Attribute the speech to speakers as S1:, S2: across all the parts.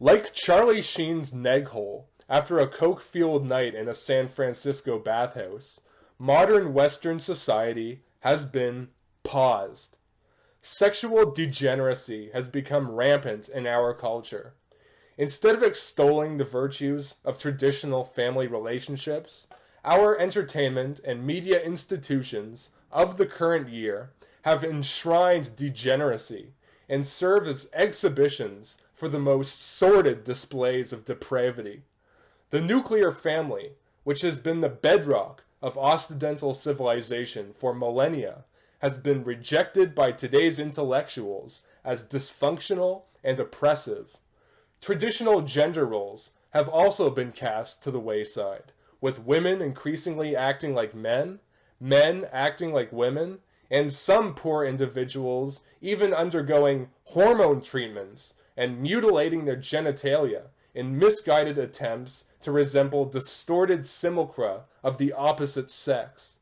S1: Like Charlie Sheen's neg hole after a coke-fueled night in a San Francisco bathhouse, modern Western society has been paused. Sexual degeneracy has become rampant in our culture. Instead of extolling the virtues of traditional family relationships, our entertainment and media institutions of the current year have enshrined degeneracy and serve as exhibitions for the most sordid displays of depravity. The nuclear family, which has been the bedrock of Occidental civilization for millennia, has been rejected by today's intellectuals as dysfunctional and oppressive. Traditional gender roles have also been cast to the wayside, with women increasingly acting like men, men acting like women, and some poor individuals even undergoing hormone treatments and mutilating their genitalia in misguided attempts to resemble distorted simulacra of the opposite sex.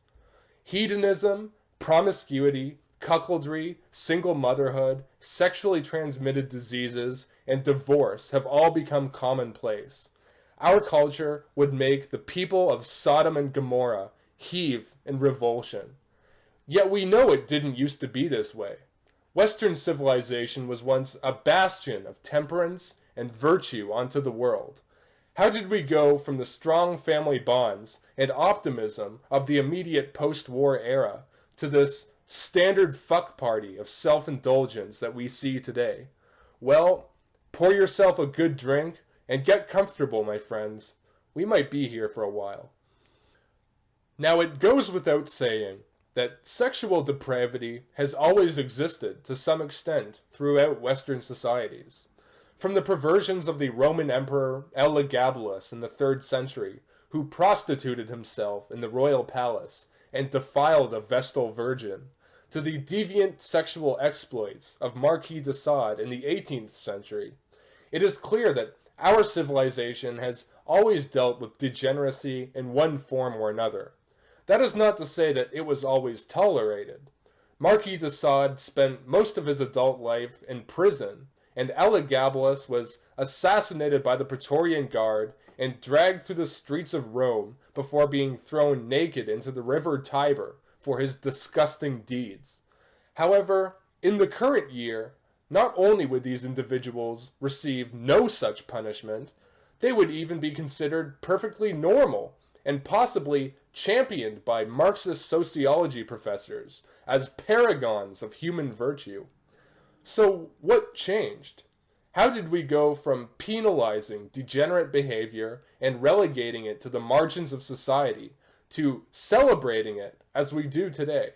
S1: Hedonism, promiscuity, cuckoldry, single motherhood, sexually transmitted diseases, and divorce have all become commonplace. Our culture would make the people of Sodom and Gomorrah heave in revulsion. Yet we know it didn't used to be this way. Western civilization was once a bastion of temperance and virtue unto the world. How did we go from the strong family bonds and optimism of the immediate post-war era to this standard fuck party of self-indulgence that we see today? Well, pour yourself a good drink and get comfortable, my friends. We might be here for a while. Now, it goes without saying that sexual depravity has always existed to some extent throughout Western societies. From the perversions of the Roman Emperor Elagabalus in the 3rd century, who prostituted himself in the royal palace and defiled a Vestal virgin, to the deviant sexual exploits of Marquis de Sade in the 18th century, it is clear that our civilization has always dealt with degeneracy in one form or another. That is not to say that it was always tolerated. Marquis de Sade spent most of his adult life in prison, and Elagabalus was assassinated by the Praetorian Guard and dragged through the streets of Rome before being thrown naked into the river Tiber for his disgusting deeds. However, in the current year, not only would these individuals receive no such punishment, they would even be considered perfectly normal and possibly championed by Marxist sociology professors as paragons of human virtue. So what changed? How did we go from penalizing degenerate behavior and relegating it to the margins of society to celebrating it as we do today?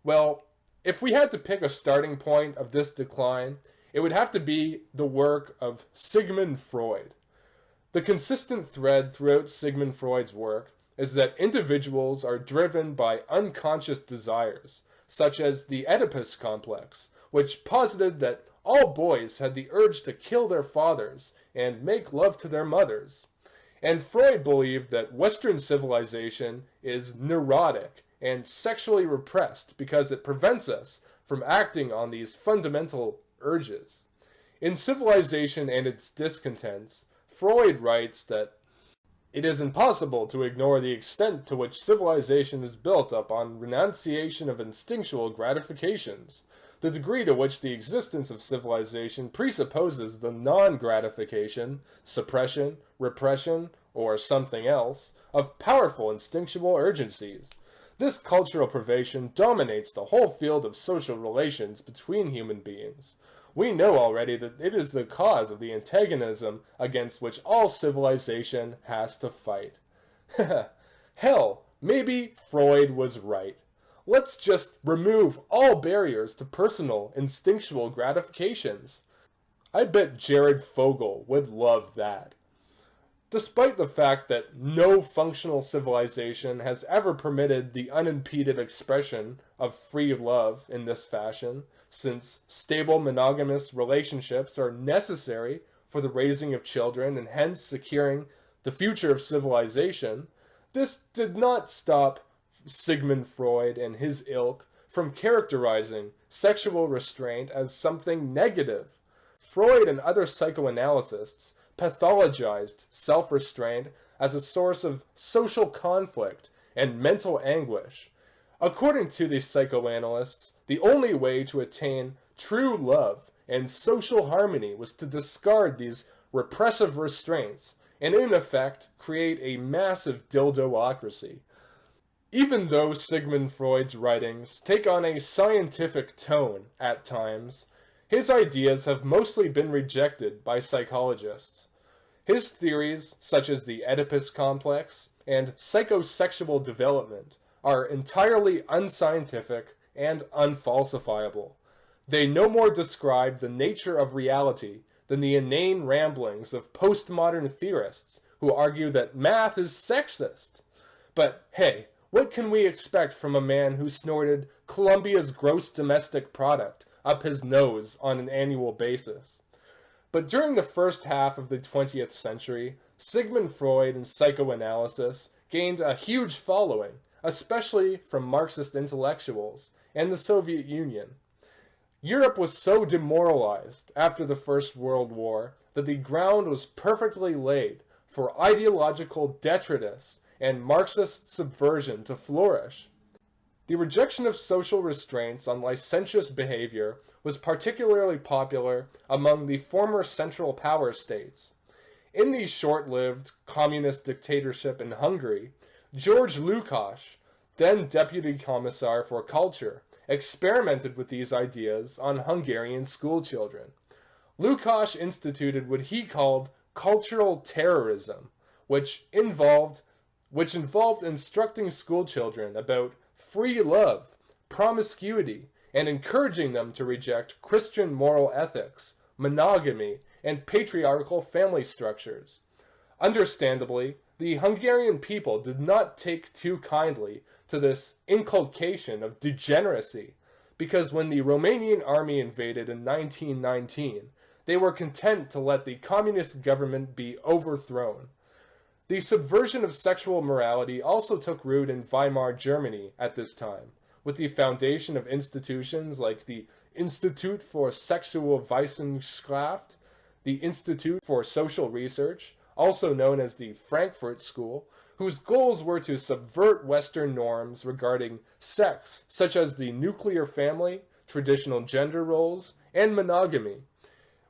S1: Well, if we had to pick a starting point of this decline, it would have to be the work of Sigmund Freud. The consistent thread throughout Sigmund Freud's work is that individuals are driven by unconscious desires, such as the Oedipus complex, which posited that all boys had the urge to kill their fathers and make love to their mothers. And Freud believed that Western civilization is neurotic and sexually repressed because it prevents us from acting on these fundamental urges. In Civilization and Its Discontents, Freud writes that it is impossible to ignore the extent to which civilization is built up on renunciation of instinctual gratifications, the degree to which the existence of civilization presupposes the non-gratification, suppression, repression, or something else, of powerful instinctual urgencies. This cultural privation dominates the whole field of social relations between human beings. We know already that it is the cause of the antagonism against which all civilization has to fight. Hell, maybe Freud was right. Let's just remove all barriers to personal, instinctual gratifications. I bet Jared Fogle would love that. Despite the fact that no functional civilization has ever permitted the unimpeded expression of free love in this fashion, since stable monogamous relationships are necessary for the raising of children and hence securing the future of civilization, this did not stop Sigmund Freud and his ilk from characterizing sexual restraint as something negative. Freud and other psychoanalysts pathologized self-restraint as a source of social conflict and mental anguish. According to these psychoanalysts, the only way to attain true love and social harmony was to discard these repressive restraints and, in effect, create a massive dildoocracy. Even though Sigmund Freud's writings take on a scientific tone at times, his ideas have mostly been rejected by psychologists. His theories, such as the Oedipus complex and psychosexual development, are entirely unscientific and unfalsifiable. They no more describe the nature of reality than the inane ramblings of postmodern theorists who argue that math is sexist. But hey, what can we expect from a man who snorted Colombia's gross domestic product up his nose on an annual basis? But during the first half of the 20th century, Sigmund Freud and psychoanalysis gained a huge following, especially from Marxist intellectuals and the Soviet Union. Europe was so demoralized after the First World War that the ground was perfectly laid for ideological detritus and Marxist subversion to flourish. The rejection of social restraints on licentious behavior was particularly popular among the former Central Power states. In the short-lived communist dictatorship in Hungary, George Lukács, then Deputy Commissar for Culture, experimented with these ideas on Hungarian schoolchildren. Lukács instituted what he called cultural terrorism, which involved instructing schoolchildren about free love, promiscuity, and encouraging them to reject Christian moral ethics, monogamy, and patriarchal family structures. Understandably, the Hungarian people did not take too kindly to this inculcation of degeneracy, because when the Romanian army invaded in 1919, they were content to let the communist government be overthrown. The subversion of sexual morality also took root in Weimar Germany at this time, with the foundation of institutions like the Institute for Sexualwissenschaft, the Institute for Social Research, also known as the Frankfurt School, whose goals were to subvert Western norms regarding sex, such as the nuclear family, traditional gender roles, and monogamy.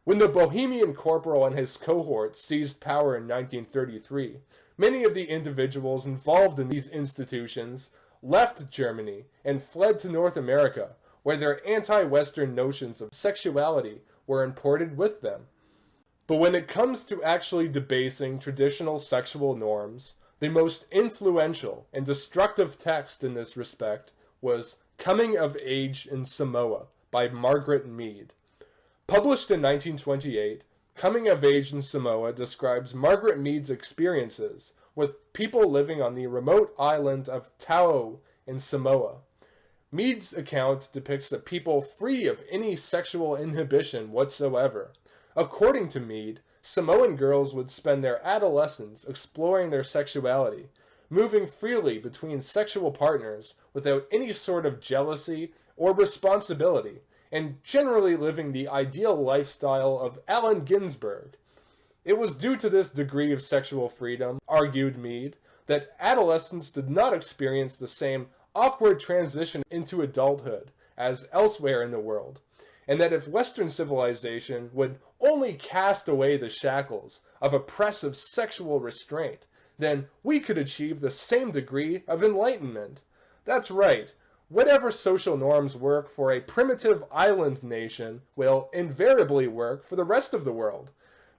S1: When the Bohemian corporal and his cohorts seized power in 1933, many of the individuals involved in these institutions left Germany and fled to North America, where their anti-Western notions of sexuality were imported with them. But when it comes to actually debasing traditional sexual norms, the most influential and destructive text in this respect was Coming of Age in Samoa by Margaret Mead. Published in 1928, Coming of Age in Samoa describes Margaret Mead's experiences with people living on the remote island of Tao in Samoa. Mead's account depicts a people free of any sexual inhibition whatsoever. According to Mead, Samoan girls would spend their adolescence exploring their sexuality, moving freely between sexual partners without any sort of jealousy or responsibility, and generally living the ideal lifestyle of Allen Ginsberg. It was due to this degree of sexual freedom, argued Mead, that adolescents did not experience the same awkward transition into adulthood as elsewhere in the world, and that if Western civilization would only cast away the shackles of oppressive sexual restraint, then we could achieve the same degree of enlightenment. That's right. Whatever social norms work for a primitive island nation will invariably work for the rest of the world.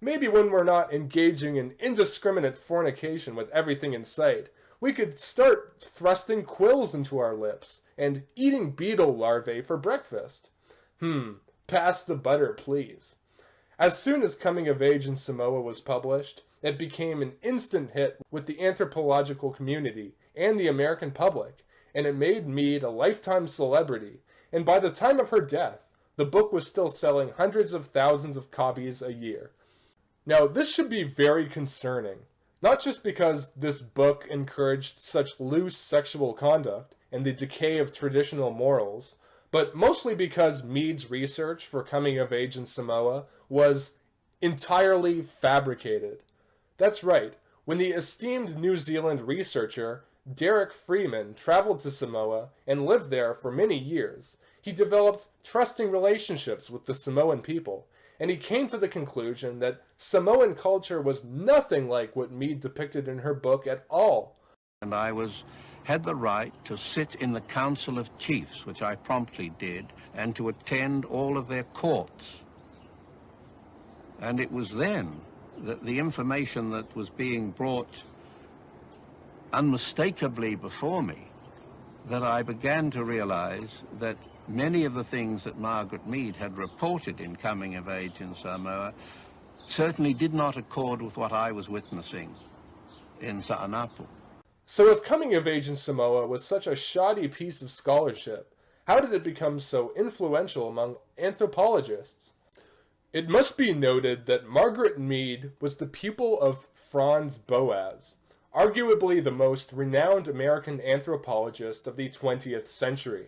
S1: Maybe when we're not engaging in indiscriminate fornication with everything in sight, we could start thrusting quills into our lips and eating beetle larvae for breakfast. Pass the butter, please. As soon as Coming of Age in Samoa was published, it became an instant hit with the anthropological community and the American public, and it made Mead a lifetime celebrity, and by the time of her death, the book was still selling hundreds of thousands of copies a year. Now, this should be very concerning, not just because this book encouraged such loose sexual conduct and the decay of traditional morals, but mostly because Mead's research for coming of age in Samoa was entirely fabricated. That's right, when the esteemed New Zealand researcher Derek Freeman traveled to Samoa and lived there for many years, he developed trusting relationships with the Samoan people, and he came to the conclusion that Samoan culture was nothing like what Mead depicted in her book at all.
S2: And I had the right to sit in the Council of Chiefs, which I promptly did, and to attend all of their courts. And it was then that the information that was being brought unmistakably before me that I began to realize that many of the things that Margaret Mead had reported in coming of age in Samoa certainly did not accord with what I was witnessing in Sa'anapu.
S1: So if coming of age in Samoa was such a shoddy piece of scholarship, how did it become so influential among anthropologists? It must be noted that Margaret Mead was the pupil of Franz Boas, arguably the most renowned American anthropologist of the 20th century.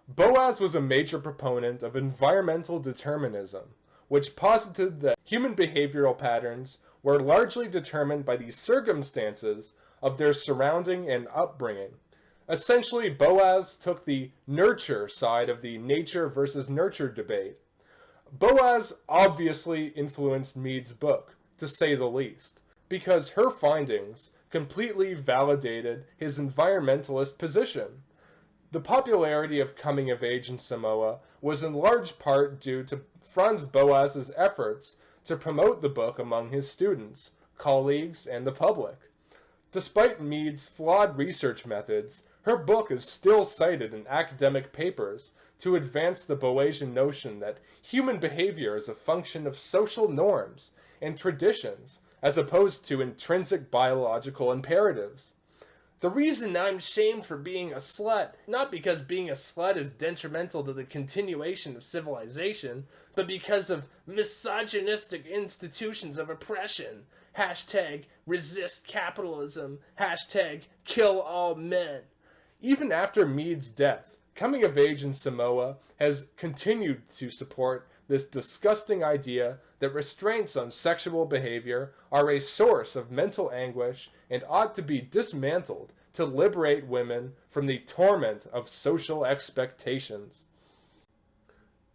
S1: Boas was a major proponent of environmental determinism, which posited that human behavioral patterns were largely determined by the circumstances of their surrounding and upbringing. Essentially, Boas took the nurture side of the nature versus nurture debate. Boas obviously influenced Mead's book, to say the least, because her findings completely validated his environmentalist position. The popularity of coming of age in Samoa was in large part due to Franz Boas's efforts to promote the book among his students, colleagues, and the public. Despite Mead's flawed research methods, her book is still cited in academic papers to advance the Boasian notion that human behavior is a function of social norms and traditions, as opposed to intrinsic biological imperatives. The reason I'm shamed for being a slut, not because being a slut is detrimental to the continuation of civilization, but because of misogynistic institutions of oppression. Hashtag resist capitalism. Hashtag kill all men. Even after Mead's death, coming of age in Samoa has continued to support this disgusting idea that restraints on sexual behavior are a source of mental anguish and ought to be dismantled to liberate women from the torment of social expectations.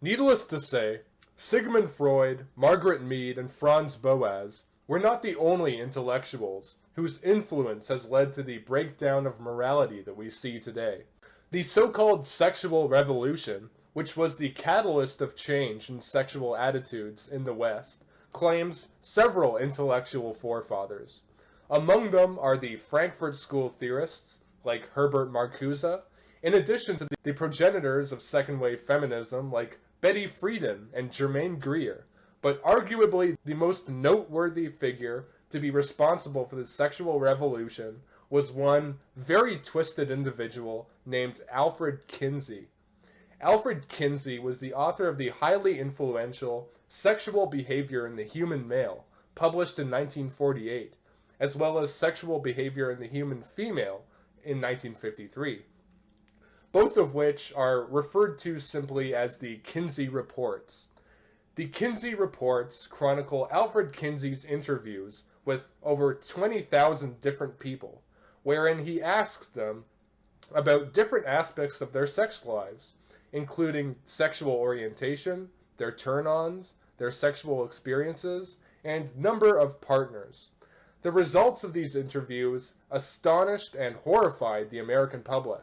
S1: Needless to say, Sigmund Freud, Margaret Mead, and Franz Boas were not the only intellectuals whose influence has led to the breakdown of morality that we see today. The so-called sexual revolution, which was the catalyst of change in sexual attitudes in the West, claims several intellectual forefathers. Among them are the Frankfurt School theorists, like Herbert Marcuse, in addition to the progenitors of second-wave feminism, like Betty Friedan and Germaine Greer, but arguably the most noteworthy figure to be responsible for the sexual revolution was one very twisted individual named Alfred Kinsey. Alfred Kinsey was the author of the highly influential Sexual Behavior in the Human Male, published in 1948, as well as Sexual Behavior in the Human Female in 1953, both of which are referred to simply as the Kinsey Reports. The Kinsey Reports chronicle Alfred Kinsey's interviews with over 20,000 different people, wherein he asks them about different aspects of their sex lives, including sexual orientation, their turn-ons, their sexual experiences, and number of partners. The results of these interviews astonished and horrified the American public.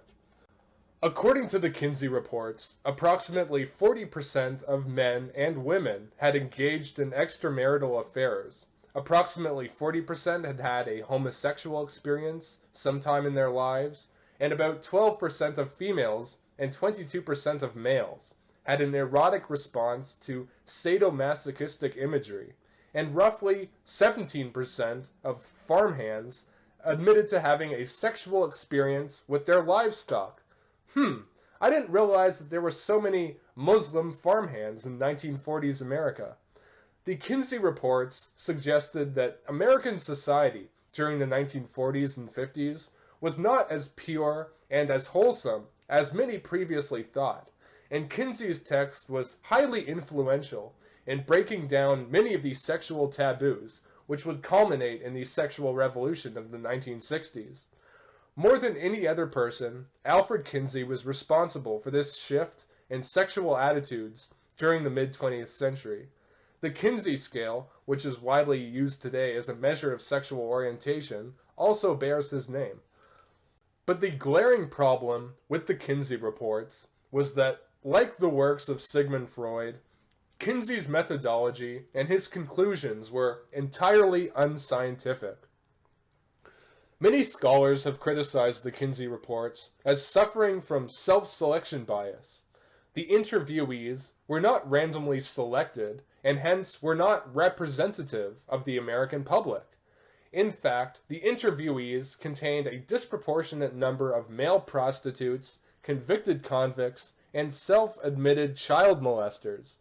S1: According to the Kinsey Reports, approximately 40% of men and women had engaged in extramarital affairs. Approximately 40% had had a homosexual experience sometime in their lives, and about 12% of females and 22% of males had an erotic response to sadomasochistic imagery, and roughly 17% of farmhands admitted to having a sexual experience with their livestock. I didn't realize that there were so many Muslim farmhands in 1940s America. The Kinsey Reports suggested that American society during the 1940s and 50s was not as pure and as wholesome as many previously thought, and Kinsey's text was highly influential in breaking down many of these sexual taboos, which would culminate in the sexual revolution of the 1960s. More than any other person, Alfred Kinsey was responsible for this shift in sexual attitudes during the mid-20th century. The Kinsey scale, which is widely used today as a measure of sexual orientation, also bears his name. But the glaring problem with the Kinsey reports was that, like the works of Sigmund Freud, Kinsey's methodology and his conclusions were entirely unscientific. Many scholars have criticized the Kinsey reports as suffering from self-selection bias. The interviewees were not randomly selected, and hence were not representative of the American public. In fact, the interviewees contained a disproportionate number of male prostitutes, convicted convicts, and self-admitted child molesters,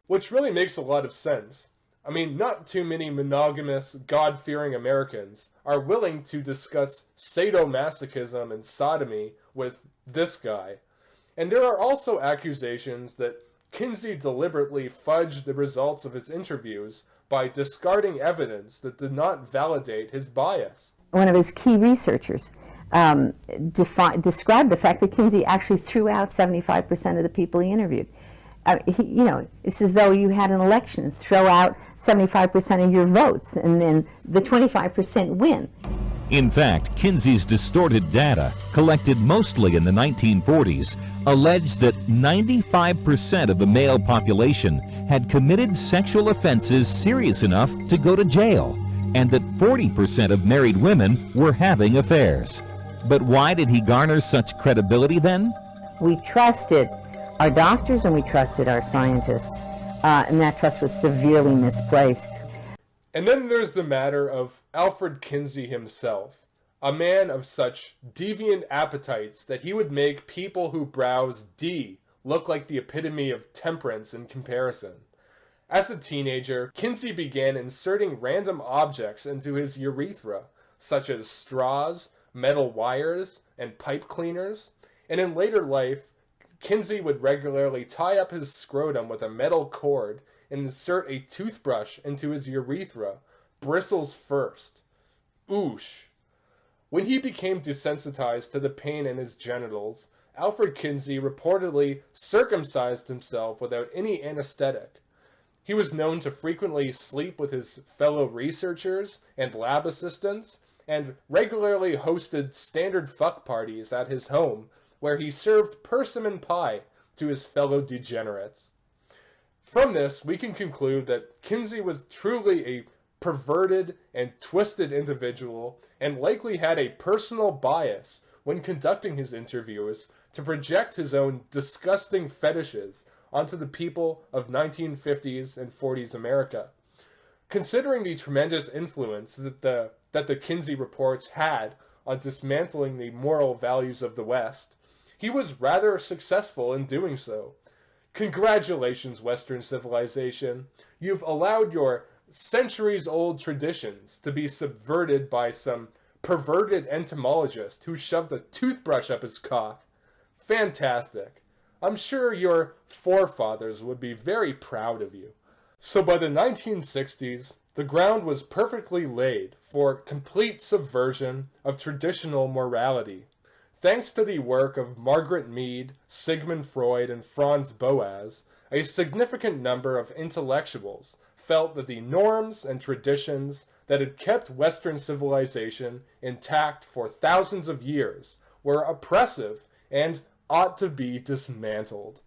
S1: which really makes a lot of sense. I mean, not too many monogamous, God-fearing Americans are willing to discuss sadomasochism and sodomy with this guy. And there are also accusations that Kinsey deliberately fudged the results of his interviews by discarding evidence that did not validate his bias.
S3: One of his key researchers described the fact that Kinsey actually threw out 75% of the people he interviewed. It's as though you had an election, throw out 75% of your votes, and then the 25% win.
S4: In fact, Kinsey's distorted data, collected mostly in the 1940s, alleged that 95% of the male population had committed sexual offenses serious enough to go to jail, and that 40% of married women were having affairs. But why did he garner such credibility then?
S3: We trusted our doctors and we trusted our scientists, and that trust was severely misplaced.
S1: And then there's the matter of Alfred Kinsey himself, a man of such deviant appetites that he would make people who browse D look like the epitome of temperance in comparison. As a teenager, Kinsey began inserting random objects into his urethra, such as straws, metal wires, and pipe cleaners, and in later life, Kinsey would regularly tie up his scrotum with a metal cord and insert a toothbrush into his urethra, bristles first. Oosh. When he became desensitized to the pain in his genitals, Alfred Kinsey reportedly circumcised himself without any anesthetic. He was known to frequently sleep with his fellow researchers and lab assistants, and regularly hosted standard fuck parties at his home, where he served persimmon pie to his fellow degenerates. From this, we can conclude that Kinsey was truly a perverted and twisted individual, and likely had a personal bias when conducting his interviews to project his own disgusting fetishes onto the people of 1950s and 40s America. Considering the tremendous influence that the Kinsey reports had on dismantling the moral values of the West, he was rather successful in doing so. Congratulations, Western civilization. You've allowed your centuries-old traditions to be subverted by some perverted entomologist who shoved a toothbrush up his cock. Fantastic. I'm sure your forefathers would be very proud of you. So by the 1960s, the ground was perfectly laid for complete subversion of traditional morality. Thanks to the work of Margaret Mead, Sigmund Freud, and Franz Boas, a significant number of intellectuals felt that the norms and traditions that had kept Western civilization intact for thousands of years were oppressive and ought to be dismantled.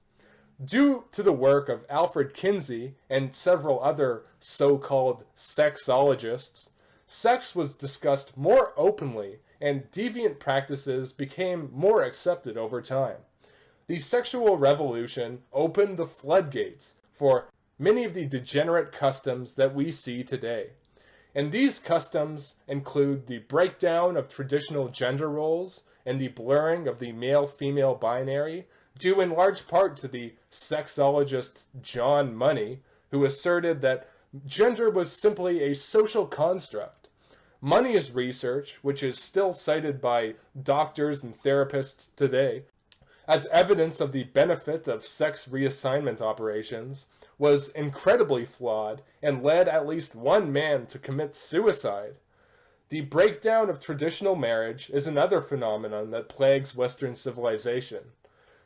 S1: Due to the work of Alfred Kinsey and several other so-called sexologists, sex was discussed more openly and deviant practices became more accepted over time. The sexual revolution opened the floodgates for many of the degenerate customs that we see today. And these customs include the breakdown of traditional gender roles and the blurring of the male-female binary, due in large part to the sexologist John Money, who asserted that gender was simply a social construct. Money's research, which is still cited by doctors and therapists today, as evidence of the benefit of sex reassignment operations, was incredibly flawed and led at least one man to commit suicide. The breakdown of traditional marriage is another phenomenon that plagues Western civilization.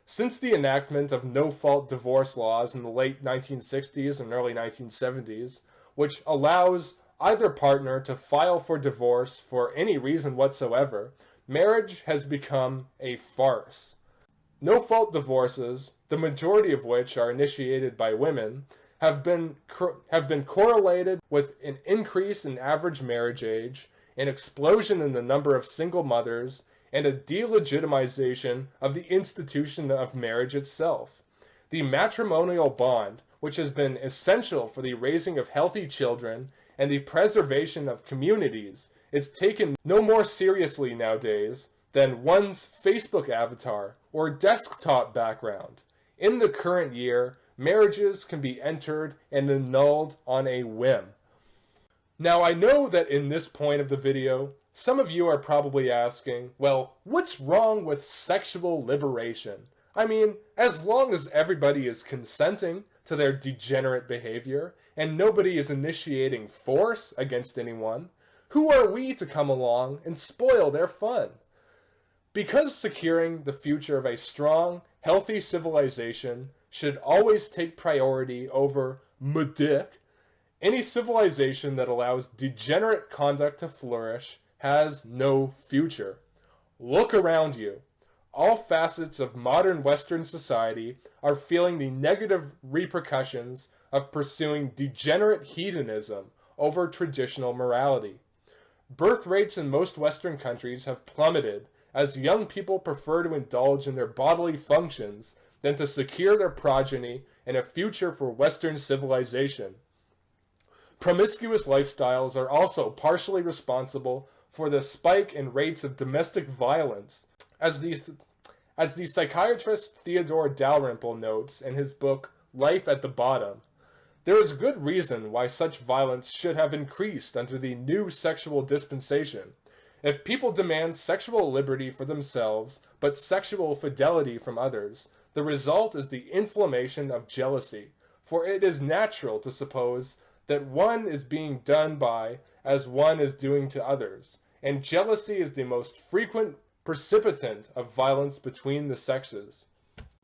S1: Since the enactment of no-fault divorce laws in the late 1960s and early 1970s, which allows either partner to file for divorce for any reason whatsoever, marriage has become a farce. No-fault divorces, the majority of which are initiated by women, have been correlated with an increase in average marriage age, an explosion in the number of single mothers, and a delegitimization of the institution of marriage itself. The matrimonial bond, which has been essential for the raising of healthy children and the preservation of communities, is taken no more seriously nowadays than one's Facebook avatar or desktop background. In the current year, marriages can be entered and annulled on a whim. Now, I know that in this point of the video, some of you are probably asking, well, what's wrong with sexual liberation? I mean, as long as everybody is consenting to their degenerate behavior and nobody is initiating force against anyone, who are we to come along and spoil their fun? Because securing the future of a strong, healthy civilization should always take priority over dick, any civilization that allows degenerate conduct to flourish has no future. Look around you. All facets of modern Western society are feeling the negative repercussions of pursuing degenerate hedonism over traditional morality. Birth rates in most Western countries have plummeted as young people prefer to indulge in their bodily functions than to secure their progeny and a future for Western civilization. Promiscuous lifestyles are also partially responsible for the spike in rates of domestic violence, as the psychiatrist Theodore Dalrymple notes in his book Life at the Bottom. There is good reason why such violence should have increased under the new sexual dispensation. If people demand sexual liberty for themselves, but sexual fidelity from others, the result is the inflammation of jealousy, for it is natural to suppose that one is being done by as one is doing to others, and jealousy is the most frequent precipitant of violence between the sexes.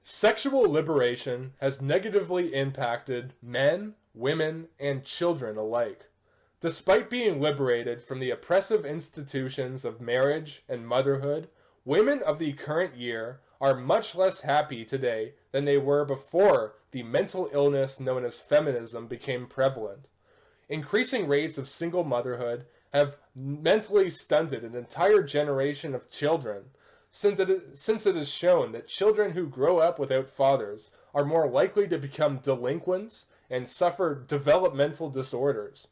S1: Sexual liberation has negatively impacted men, women, and children alike. Despite being liberated from the oppressive institutions of marriage and motherhood, women of the current year are much less happy today than they were before the mental illness known as feminism became prevalent. Increasing rates of single motherhood have mentally stunted an entire generation of children, since it is shown that children who grow up without fathers are more likely to become delinquents and suffer developmental disorders.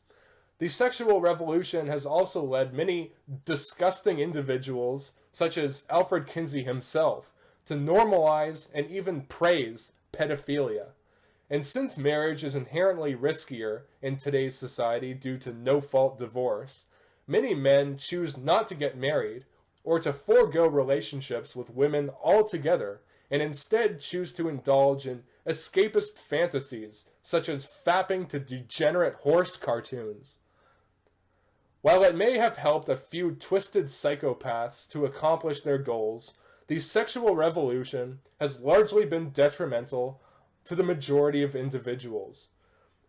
S1: The sexual revolution has also led many disgusting individuals, such as Alfred Kinsey himself, to normalize and even praise pedophilia. And since marriage is inherently riskier in today's society due to no-fault divorce, many men choose not to get married or to forego relationships with women altogether and instead choose to indulge in escapist fantasies such as fapping to degenerate horse cartoons. While it may have helped a few twisted psychopaths to accomplish their goals, the sexual revolution has largely been detrimental to the majority of individuals.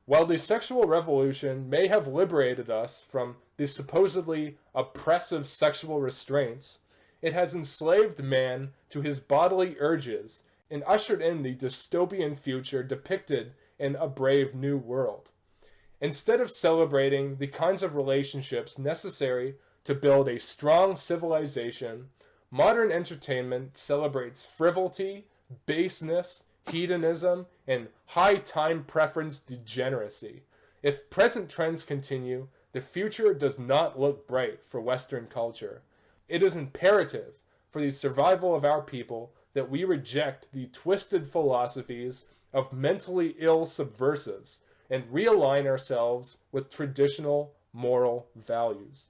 S1: While the sexual revolution may have liberated us from the supposedly oppressive sexual restraints, it has enslaved man to his bodily urges and ushered in the dystopian future depicted in A Brave New World. Instead of celebrating the kinds of relationships necessary to build a strong civilization, modern entertainment celebrates frivolity, baseness, hedonism, and high time preference degeneracy. If present trends continue, the future does not look bright for Western culture. It is imperative for the survival of our people that we reject the twisted philosophies of mentally ill subversives and realign ourselves with traditional moral values.